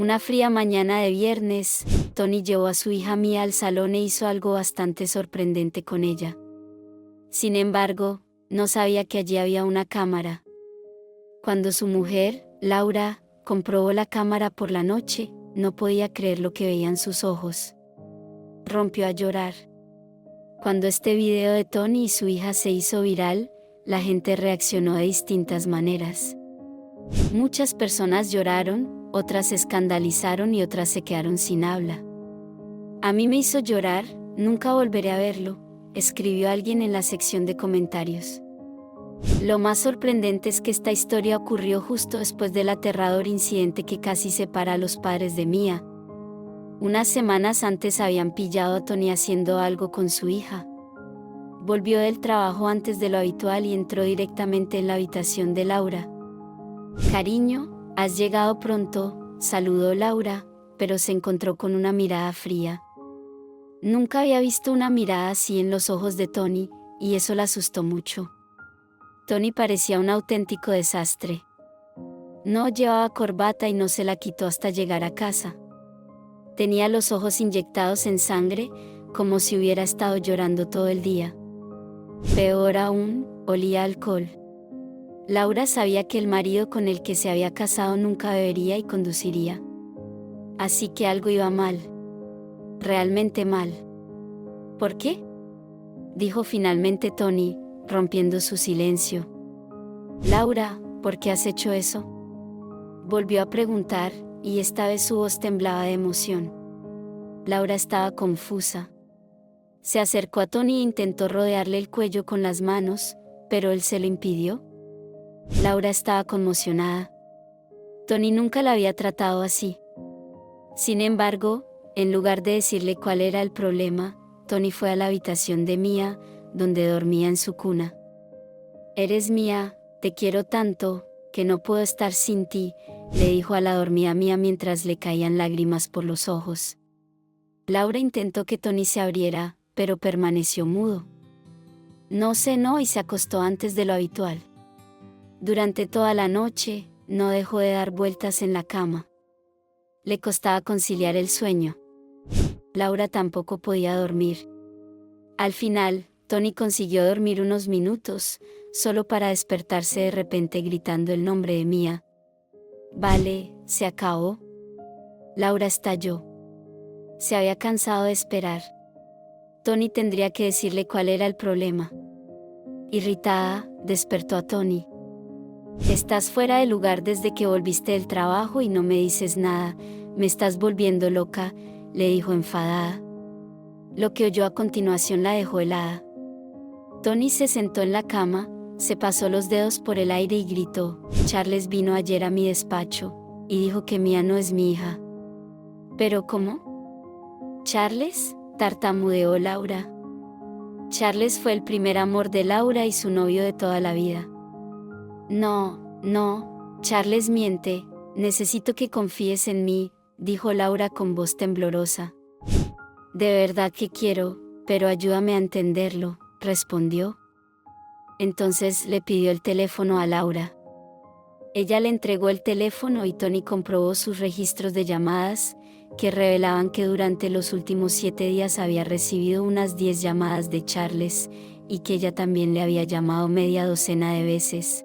Una fría mañana de viernes, Tony llevó a su hija Mia al salón e hizo algo bastante sorprendente con ella. Sin embargo, no sabía que allí había una cámara. Cuando su mujer, Laura, comprobó la cámara por la noche, no podía creer lo que veían sus ojos. Rompió a llorar. Cuando este video de Tony y su hija se hizo viral, la gente reaccionó de distintas maneras. Muchas personas lloraron, otras se escandalizaron y otras se quedaron sin habla. A mí me hizo llorar, nunca volveré a verlo, escribió alguien en la sección de comentarios. Lo más sorprendente es que esta historia ocurrió justo después del aterrador incidente que casi separa a los padres de Mia. Unas semanas antes habían pillado a Tony haciendo algo con su hija. Volvió del trabajo antes de lo habitual y entró directamente en la habitación de Laura. «Cariño, has llegado pronto», saludó Laura, pero se encontró con una mirada fría. Nunca había visto una mirada así en los ojos de Tony, y eso la asustó mucho. Tony parecía un auténtico desastre. No llevaba corbata y no se la quitó hasta llegar a casa. Tenía los ojos inyectados en sangre, como si hubiera estado llorando todo el día. Peor aún, olía a alcohol. Laura sabía que el marido con el que se había casado nunca bebería y conduciría. Así que algo iba mal. Realmente mal. ¿Por qué?, dijo finalmente Tony, rompiendo su silencio. «Laura, ¿por qué has hecho eso?», volvió a preguntar, y esta vez su voz temblaba de emoción. Laura estaba confusa. Se acercó a Tony e intentó rodearle el cuello con las manos, pero él se lo impidió. Laura estaba conmocionada. Tony nunca la había tratado así. Sin embargo, en lugar de decirle cuál era el problema, Tony fue a la habitación de Mia, donde dormía en su cuna. «Eres mía, te quiero tanto, que no puedo estar sin ti», le dijo a la dormida Mia mientras le caían lágrimas por los ojos. Laura intentó que Tony se abriera, pero permaneció mudo. No cenó y se acostó antes de lo habitual. Durante toda la noche, no dejó de dar vueltas en la cama. Le costaba conciliar el sueño. Laura tampoco podía dormir. Al final, Tony consiguió dormir unos minutos, solo para despertarse de repente gritando el nombre de Mia. «Vale, se acabó». Laura estalló. Se había cansado de esperar. Tony tendría que decirle cuál era el problema. Irritada, despertó a Tony. «Estás fuera de lugar desde que volviste del trabajo y no me dices nada, me estás volviendo loca», le dijo enfadada. Lo que oyó a continuación la dejó helada. Tony se sentó en la cama, se pasó los dedos por el aire y gritó: «Charles vino ayer a mi despacho, y dijo que Mia no es mi hija». «¿Pero cómo? ¿Charles?», tartamudeó Laura. Charles fue el primer amor de Laura y su novio de toda la vida. No, Charles miente, necesito que confíes en mí», dijo Laura con voz temblorosa. «De verdad que quiero, pero ayúdame a entenderlo», respondió. Entonces le pidió el teléfono a Laura. Ella le entregó el teléfono y Tony comprobó sus registros de llamadas, que revelaban que durante los últimos 7 días había recibido unas 10 llamadas de Charles, y que ella también le había llamado media docena de veces.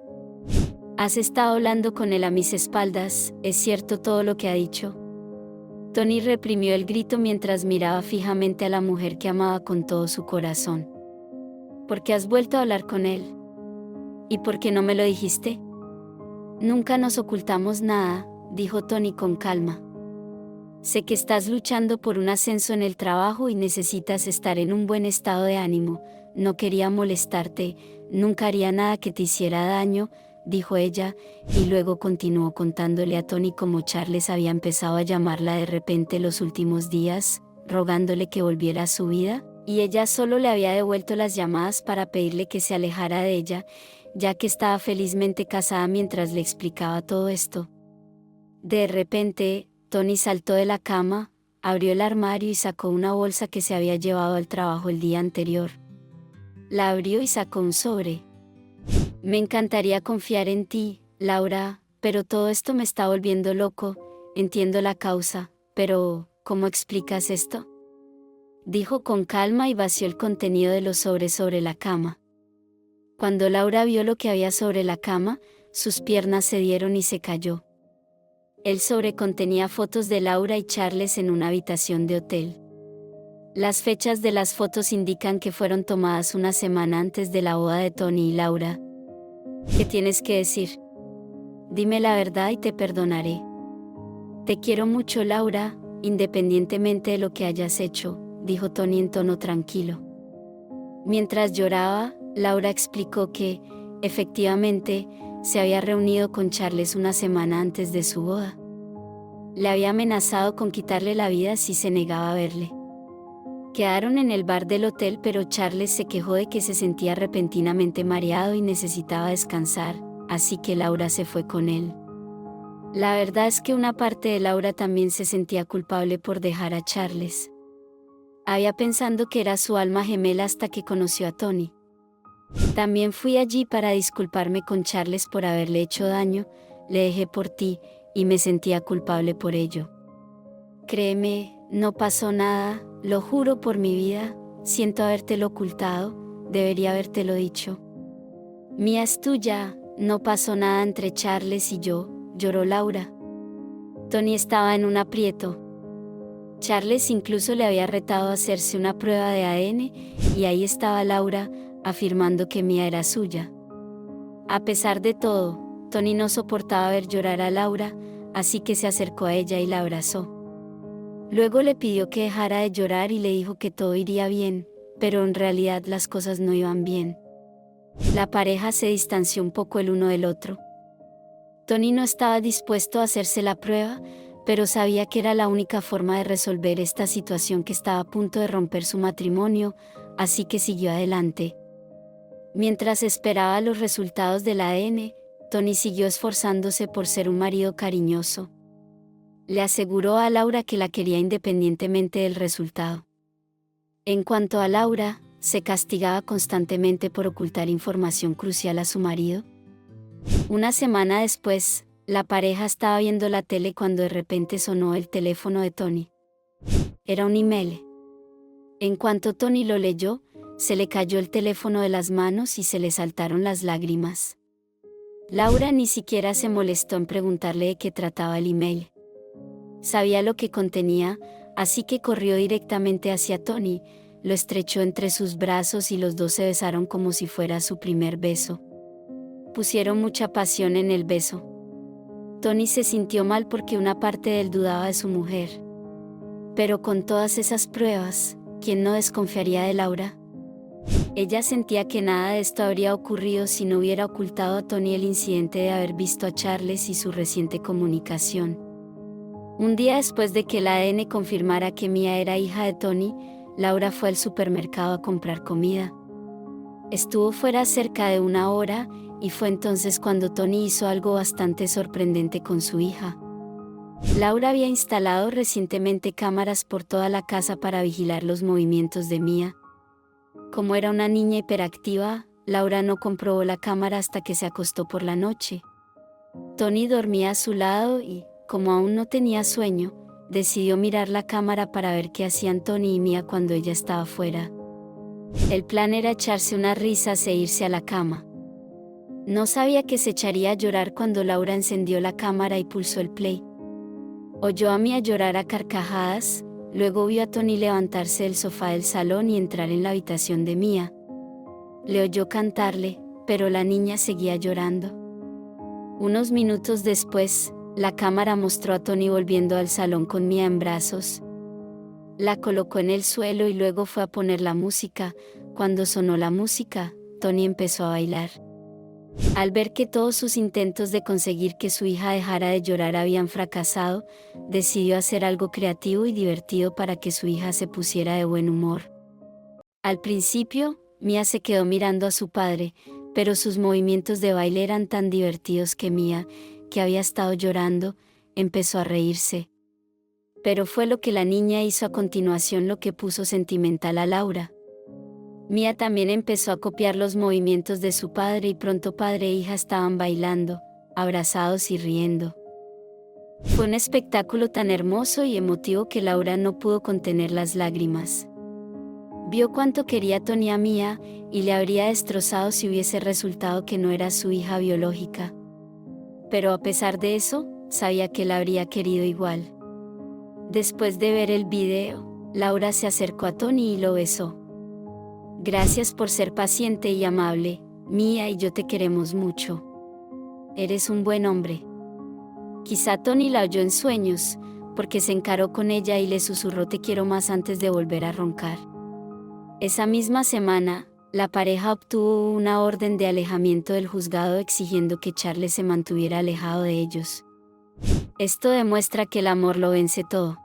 «Has estado hablando con él a mis espaldas, ¿es cierto todo lo que ha dicho?». Tony reprimió el grito mientras miraba fijamente a la mujer que amaba con todo su corazón. «¿Por qué has vuelto a hablar con él? ¿Y por qué no me lo dijiste?». «Nunca nos ocultamos nada», dijo Tony con calma. «Sé que estás luchando por un ascenso en el trabajo y necesitas estar en un buen estado de ánimo. No quería molestarte, nunca haría nada que te hiciera daño», dijo ella, y luego continuó contándole a Tony cómo Charles había empezado a llamarla de repente los últimos días, rogándole que volviera a su vida, y ella solo le había devuelto las llamadas para pedirle que se alejara de ella, ya que estaba felizmente casada mientras le explicaba todo esto. De repente, Tony saltó de la cama, abrió el armario y sacó una bolsa que se había llevado al trabajo el día anterior. La abrió y sacó un sobre. «Me encantaría confiar en ti, Laura, pero todo esto me está volviendo loco», entiendo la causa, pero ¿cómo explicas esto?, dijo con calma y vació el contenido de los sobres sobre la cama. Cuando Laura vio lo que había sobre la cama, sus piernas cedieron y se cayó. El sobre contenía fotos de Laura y Charles en una habitación de hotel. Las fechas de las fotos indican que fueron tomadas una semana antes de la boda de Tony y Laura. ¿Qué tienes que decir? Dime la verdad y te perdonaré. Te quiero mucho, Laura, independientemente de lo que hayas hecho, dijo Tony en tono tranquilo. Mientras lloraba, Laura explicó que, efectivamente, se había reunido con Charles una semana antes de su boda. Le había amenazado con quitarle la vida si se negaba a verle. Quedaron en el bar del hotel, pero Charles se quejó de que se sentía repentinamente mareado y necesitaba descansar, así que Laura se fue con él. La verdad es que una parte de Laura también se sentía culpable por dejar a Charles. Había pensado que era su alma gemela hasta que conoció a Tony. También fui allí para disculparme con Charles por haberle hecho daño, le dejé por ti, y me sentía culpable por ello. Créeme, no pasó nada, lo juro por mi vida, siento habértelo ocultado, debería habértelo dicho. Mía es tuya, no pasó nada entre Charles y yo, lloró Laura. Tony estaba en un aprieto. Charles incluso le había retado a hacerse una prueba de ADN, y ahí estaba Laura, afirmando que Mía era suya. A pesar de todo, Tony no soportaba ver llorar a Laura, así que se acercó a ella y la abrazó. Luego le pidió que dejara de llorar y le dijo que todo iría bien, pero en realidad las cosas no iban bien. La pareja se distanció un poco el uno del otro. Tony no estaba dispuesto a hacerse la prueba, pero sabía que era la única forma de resolver esta situación que estaba a punto de romper su matrimonio, así que siguió adelante. Mientras esperaba los resultados del ADN, Tony siguió esforzándose por ser un marido cariñoso. Le aseguró a Laura que la quería independientemente del resultado. En cuanto a Laura, se castigaba constantemente por ocultar información crucial a su marido. Una semana después, la pareja estaba viendo la tele cuando de repente sonó el teléfono de Tony. Era un email. En cuanto Tony lo leyó, se le cayó el teléfono de las manos y se le saltaron las lágrimas. Laura ni siquiera se molestó en preguntarle de qué trataba el email. Sabía lo que contenía, así que corrió directamente hacia Tony, lo estrechó entre sus brazos y los dos se besaron como si fuera su primer beso. Pusieron mucha pasión en el beso. Tony se sintió mal porque una parte de él dudaba de su mujer. Pero con todas esas pruebas, ¿quién no desconfiaría de Laura? Ella sentía que nada de esto habría ocurrido si no hubiera ocultado a Tony el incidente de haber visto a Charles y su reciente comunicación. Un día después de que el ADN confirmara que Mía era hija de Tony, Laura fue al supermercado a comprar comida. Estuvo fuera cerca de 1 hora, y fue entonces cuando Tony hizo algo bastante sorprendente con su hija. Laura había instalado recientemente cámaras por toda la casa para vigilar los movimientos de Mía. Como era una niña hiperactiva, Laura no comprobó la cámara hasta que se acostó por la noche. Tony dormía a su lado y, como aún no tenía sueño, decidió mirar la cámara para ver qué hacían Tony y Mía cuando ella estaba fuera. El plan era echarse unas risas e irse a la cama. No sabía que se echaría a llorar cuando Laura encendió la cámara y pulsó el play. Oyó a Mía llorar a carcajadas, luego vio a Tony levantarse del sofá del salón y entrar en la habitación de Mía. Le oyó cantarle, pero la niña seguía llorando. Unos minutos después, la cámara mostró a Tony volviendo al salón con Mía en brazos. La colocó en el suelo y luego fue a poner la música. Cuando sonó la música, Tony empezó a bailar. Al ver que todos sus intentos de conseguir que su hija dejara de llorar habían fracasado, decidió hacer algo creativo y divertido para que su hija se pusiera de buen humor. Al principio, Mía se quedó mirando a su padre, pero sus movimientos de baile eran tan divertidos que Mía, que había estado llorando, empezó a reírse. Pero fue lo que la niña hizo a continuación lo que puso sentimental a Laura. Mía también empezó a copiar los movimientos de su padre y pronto padre e hija estaban bailando, abrazados y riendo. Fue un espectáculo tan hermoso y emotivo que Laura no pudo contener las lágrimas. Vio cuánto quería Tony a Mia, y le habría destrozado si hubiese resultado que no era su hija biológica. Pero a pesar de eso, sabía que la habría querido igual. Después de ver el video, Laura se acercó a Tony y lo besó. Gracias por ser paciente y amable, Mia y yo te queremos mucho. Eres un buen hombre. Quizá Tony la oyó en sueños, porque se encaró con ella y le susurró te quiero más antes de volver a roncar. Esa misma semana, la pareja obtuvo una orden de alejamiento del juzgado exigiendo que Charles se mantuviera alejado de ellos. Esto demuestra que el amor lo vence todo.